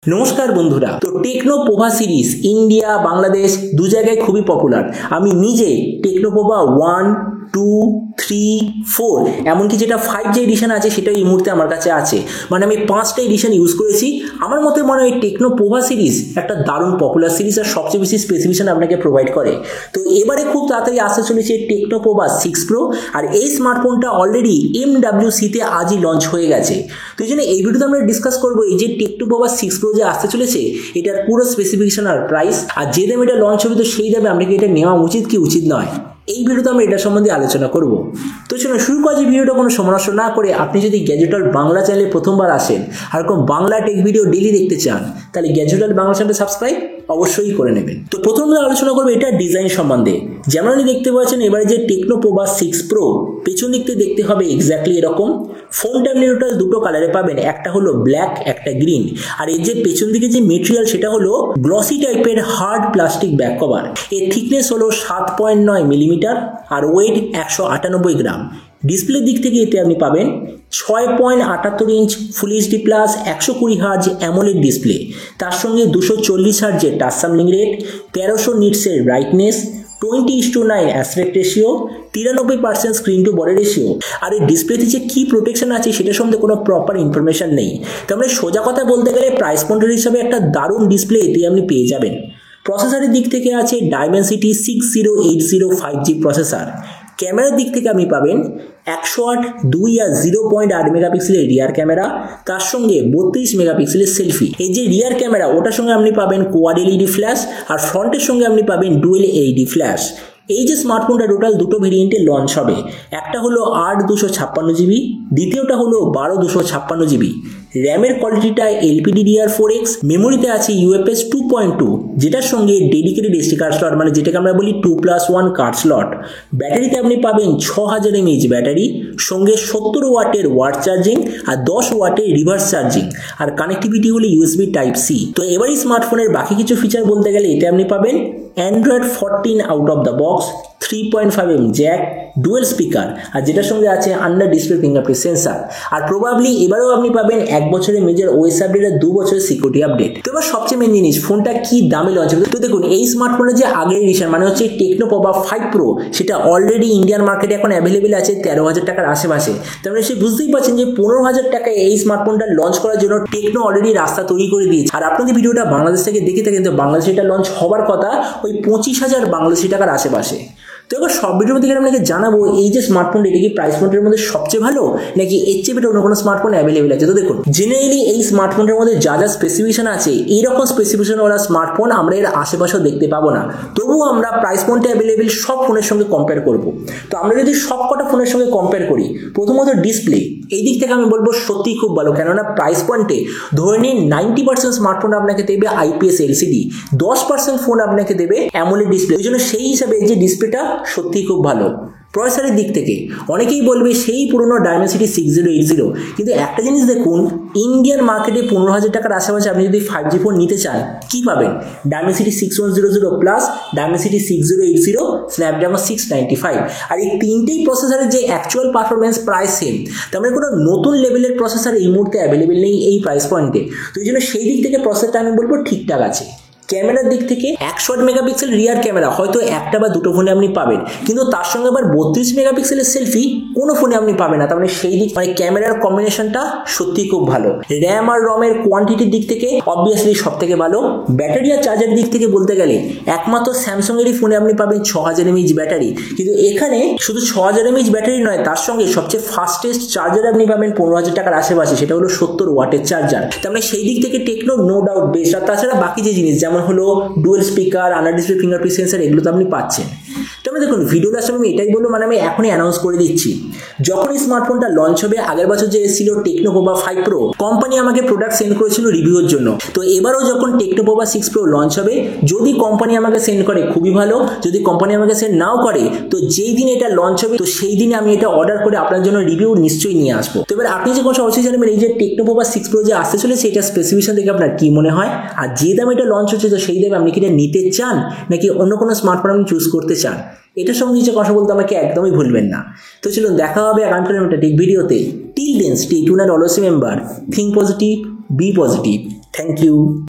নমস্কার বন্ধুরা। তো techno Pova series India Bangladesh দু জায়গায় খুবই পপুলার। আমি নিজে টেকনো পোভা 1, 2, 3, 4 এমনকি যেটা 5 যে এডিশন আছে সেটা এই মুহূর্তে আমার কাছে আছে। মানে আমি 5টা এডিশন ইউজ করেছি। আমার মতে মনে হয় টেকনো পোভা সিরিজ একটা দারুণ পপুলার সিরিজ আর সবচেয়ে বেশি স্পেসিফিকেশন আপনাকে প্রোভাইড করে। তো এবারে খুব তাড়াতাড়ি আসতে চলেছে টেকনো পোভা 6 প্রো, আর এই স্মার্টফোনটা অলরেডি MWC-তে আজই লঞ্চ হয়ে গেছে। তো এই জন্য এই ভিডিওতে আমরা ডিসকাস করবো এই যে টেকনো পোভা 6 প্রো যে আসতে চলেছে এটার পুরো স্পেসিফিকেশন আর প্রাইস, আর যে দামে এটা লঞ্চ হবে তো সেই দামে আপনাকে এটা নেওয়া উচিত কি উচিত নয়, এই ভিডিওতে আমরা এটা সম্বন্ধে আলোচনা করব। তো চলুন শুরু করা যে ভিডিওটা কোনো সময় নষ্ট না করে, আপনি যদি গ্যাজেটওয়াল বাংলা চ্যানেলে প্রথমবার আসেন আর কোনো বাংলা টেক ভিডিও ডেইলি দেখতে চান তাহলে গ্যাজেটওয়াল বাংলা চ্যানেলটা সাবস্ক্রাইব অবশ্যই করে নেবেন। তো প্রথমে আলোচনা করবো এটা ডিজাইন সম্বন্ধে। যেমন আপনি দেখতে পাচ্ছেন এবারে যে টেকনো পোভা 6 প্রো পেছন দিক থেকে দেখতে হবে এক্স্যাক্টলি এরকম। ফোনটা আপনি টোটাল দুটো কালারে পাবেন, একটা হলো ব্ল্যাক একটা গ্রিন। আর এর যে পেছন দিকে যে মেটেরিয়াল সেটা হলো গ্লসি টাইপের হার্ড প্লাস্টিক ব্যাক কভার। এর থিকনেস হলো 7.9 মিলিমিটার আর ওয়েট 198 গ্রাম। ডিসপ্লের দিক থেকে এতে আপনি পাবেন 6.78 inch full HD plus 120 hertz AMOLED display, তার সঙ্গে 240 হার্জের টাচ সাম্পলিং রেট, 1300 নিটসের brightness, 20:9 aspect ratio, 93% screen to body ratio. আর এই ডিসপ্লেতে যে কি প্রোটেকশন আছে সেটা সম্বন্ধে কোনো প্রপার ইনফরমেশন নেই। তো আমরা সোজা কথা বলতে গেলে প্রাইস পয়েন্টের হিসাবে একটা দারুণ ডিসপ্লে এতে আপনি পেয়ে যাবেন। প্রসেসরের দিক থেকে আছে ডাইমেনসিটি 6080 5G প্রসেসর। ক্যামেরার দিক থেকে আপনি পাবেন 108, 2 আর 0.8 মেগাপিক্সেলের রিয়ার ক্যামেরা, তার সঙ্গে 32 মেগাপিক্সেলের সেলফি। এই যে রিয়ার ক্যামেরা ওটার সঙ্গে আপনি পাবেন কোয়াড এলইডি ফ্ল্যাশ, আর ফ্রন্টের সঙ্গে আপনি পাবেন ডুয়েল এলইডি ফ্ল্যাশ। এই যে স্মার্টফোনটা টোটাল দুটো ভেরিয়েন্টে লঞ্চ হবে, একটা হলো 8/256 GB, দ্বিতীয়টা হলো 12/256 GB। র্যামের কোয়ালিটিটা LPDDR4X, মেমোরিতে আছে UFS 2.2 যেটার সঙ্গে ডেডিকেটেড SD কার্ড স্লট, মানে যেটাকে আমরা বলি 2+1 কার্ড স্লট। ব্যাটারিতে আপনি পাবেন 6000 mAh ব্যাটারি, সঙ্গে 70 ওয়াটের ওয়াট চার্জিং আর 10 ওয়াটের রিভার্স চার্জিং, আর কানেক্টিভিটি হলো USB Type-C। তো এবার এই স্মার্টফোনের বাকি কিছু ফিচার বলতে গেলে এতে আপনি পাবেন Android 14 out of the box, 3.5mm jack, dual speaker, আর যেটার সঙ্গে আছে আন্ডার ডিসপ্লে ফিঙ্গারপ্রিন্ট সেন্সার। আর প্রবাবলি এবারেও আপনি পাবেন 1 বছরের মেজর OS আপডেট আর 2 বছরের সিকিউরিটি আপডেট। তো এবার সবচেয়ে মেন জিনিস, ফোনটা কি দামে লঞ্চ হবে। তো দেখুন এই স্মার্টফোনের যে আগের এডিশন মানে হচ্ছে টেকনো পোভা 5 প্রো, সেটা অলরেডি ইন্ডিয়ান মার্কেটে এখন অ্যাভেলেবেল আছে 13,000 টাকার আশেপাশে। তার মানে সে বুঝতেই পারছেন যে 15,000 টাকায় এই স্মার্টফোনটা লঞ্চ করার জন্য টেকনো অলরেডি রাস্তা তৈরি করে দিয়েছে। আর আপনাদের ভিডিওটা বাংলাদেশ থেকে দেখে থাকেন তো বাংলাদেশে এটা লঞ্চ হবার কথা ওই 25,000 বাংলাদেশি টাকার আশেপাশে। তো এবার সব ভিডিওর মধ্যে আপনাকে জানাবো এই যে স্মার্টফোনটা এটা কি প্রাইস পয়েন্টের মধ্যে সবচেয়ে ভালো নাকি এর চেয়ে বেটার অন্য কোনো স্মার্টফোন অ্যাভেলেবেল আছে। তো দেখুন জেনারেলি এই স্মার্টফোনের মধ্যে যা যা স্পেসিফিকেশন আছে এইরকম স্পেসিফিকেশন ওরা স্মার্টফোন আমরা এর আশেপাশেও দেখতে পাবো না। তবুও আমরা প্রাইস পয়েন্টে অ্যাভেলেবেল সব ফোনের সঙ্গে কম্পেয়ার করব। তো আমরা যদি সব কটা ফোনের সঙ্গে কম্পেয়ার করি, প্রথমত ডিসপ্লে এই দিক থেকে আমি বলবো সত্যিই খুব ভালো, কেননা প্রাইস পয়েন্টে ধরে নিন 90% স্মার্টফোন আপনাকে দেবে IPS LCD, 10% ফোন আপনাকে দেবে অ্যামোলেড ডিসপ্লে। ওই জন্য সেই হিসাবে যে ডিসপ্লেটা সত্যিই খুব ভালো। প্রসেসরের দিক থেকে অনেকেই বলবে সেই পুরনো ডাইমেনসিটি 6080, কিন্তু একটা জিনিস দেখুন ইন্ডিয়ান মার্কেটে 15,000 টাকার আশেপাশে আপনি যদি 5G ফোন নিতে চান কি পাবেন, ডাইমেনসিটি 6100 প্লাস ডাইমেনসিটি 6080, স্ন্যাপড্রাগন 695। আর এই তিনটেই প্রসেসরের যে অ্যাকচুয়াল পারফরমেন্স প্রায় সেম। তার মানে কোনো নতুন লেভেলের প্রসেসর এই মুহূর্তে অ্যাভেলেবেল নেই এই প্রাইস পয়েন্টে। তো এই জন্য সেই দিক থেকে প্রসেসরটা আমি বলবো ঠিকঠাক আছে। ক্যামেরার দিক থেকে 108 মেগাপিক্সেল রিয়ার ক্যামেরা হয়তো একটা বা দুটো ফোনে আপনি পাবেন, কিন্তু তার সঙ্গে আবার 32 মেগাপিক্সেলের সেলফি কোনো ফোনে আপনি পাবেন না। তার মানে সেই দিক মানে ক্যামেরার কম্বিনেশনটা সত্যি খুব ভালো। র্যাম আর রমের কোয়ান্টিটির দিক থেকে অবভিয়াসলি সব থেকে ভালো। ব্যাটারি আর চার্জারের দিক থেকে বলতে গেলে একমাত্র স্যামসাংয়েরই ফোনে আপনি পাবেন 6000 mAh ব্যাটারি, কিন্তু এখানে শুধু 6000 mAh ব্যাটারি নয়, তার সঙ্গে সবচেয়ে ফাস্টেস্ট চার্জার আপনি পাবেন 15,000 টাকার আশেপাশে, সেটা হলো 70 ওয়াটের চার্জার। তার মানে সেই দিক থেকে টেকনো নো ডাউট বেস্ট। আর তাছাড়া বাকি যে জিনিস যেমন হলো dual speaker, under display fingerprint sensor, এগুলো তো আপনি পাচ্ছেন। তবে দেখুন ভিডিও লাস্টে আমি এটাই বলবো, মানে আমি এখনই অ্যানাউন্স করে দিচ্ছি যখন এই স্মার্টফোনটা লঞ্চ হবে, আগের বছর যে এসেছিল টেকনো পোভা 5 প্রো কোম্পানি আমাকে প্রোডাক্ট সেন্ড করেছিল রিভিউর জন্য। তো এবারও যখন টেকনো পোভা 6 প্রো লঞ্চ হবে, যদি কোম্পানি আমাকে সেন্ড করে খুবই ভালো, যদি কোম্পানি আমাকে সেন্ড নাও করে তো যেই দিন এটা লঞ্চ হবে তো সেই দিনে আমি এটা অর্ডার করে আপনার জন্য রিভিউ নিশ্চয়ই নিয়ে আসবো। তো এবার আপনি যে কথা অবশ্যই জানবেন এই যে টেকনো পোভা 6 প্রো যে আসতে চলেছে এটা স্পেসিফিকেশন থেকে আপনার কি মনে হয়, আর যে দামে এটা লঞ্চ হচ্ছে তো সেই দামে আপনি কি এটা নিতে চান নাকি অন্য কোনো স্মার্টফোন আপনি চুজ করতে চান, এটার সঙ্গে কিছু কথা বলতে আমাকে একদমই ভুলবেন না। তো চলুন দেখা হবে আগামীকাল একটা টেক ভিডিওতে। Till then stay tuned and always remember, think positive, be positive. Thank you.